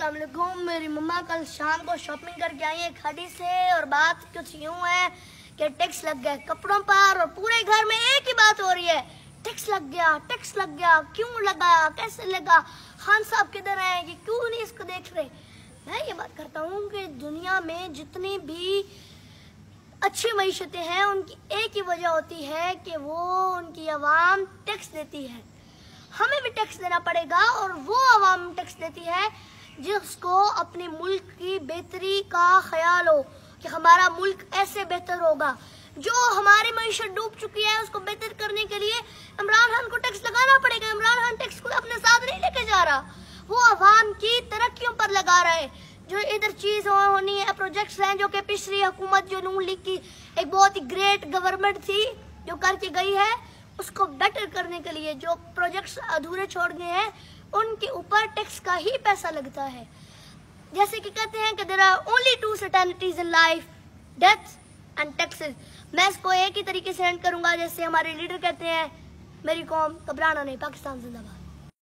अस्सलाम वालेकुम। मेरी मम्मा कल शाम को शॉपिंग करके आई है खाड़ी से और बात कुछ यूँ है कि टैक्स लग गया कपड़ों पर और पूरे घर में एक ही बात हो रही है, टैक्स लग गया, टैक्स लग गया। क्यों लगा, कैसे लगा, खान साहब किधर हैं, कि क्यों नहीं इसको देख रहे। मैं ये बात करता हूँ कि दुनिया में जितनी भी अच्छी मईशतें हैं उनकी एक ही वजह होती है कि वो उनकी आवाम टैक्स देती है। हमें भी टैक्स देना पड़ेगा और वो आवाम टैक्स देती है जिसको अपने मुल्क की बेहतरी का ख्याल हो कि हमारा मुल्क ऐसे बेहतर होगा। जो हमारी मईशत डूब चुकी है उसको बेहतर करने के लिए इमरान खान को टैक्स लगाना पड़ेगा। इमरान खान टैक्स को अपने साथ नहीं लेके जा रहा, वो आवाम की तरक्कियों पर लगा रहा है। जो इधर चीज होनी है, प्रोजेक्ट्स हैं जो कि पिछली हुकूमत जो नून लीग की एक बहुत ही ग्रेट गवर्नमेंट थी जो करके गई है, उसको बेटर करने के लिए जो प्रोजेक्ट्स अधूरे छोड़ गए हैं उनके ऊपर टैक्स का ही पैसा लगता है। जैसे कि कहते हैं कि there are only two certainties in life, death and taxes. मैं इसको एक ही तरीके से एंड करूंगा जैसे हमारे लीडर कहते हैं, मेरी कौम घबराना नहीं, पाकिस्तान जिंदाबाद।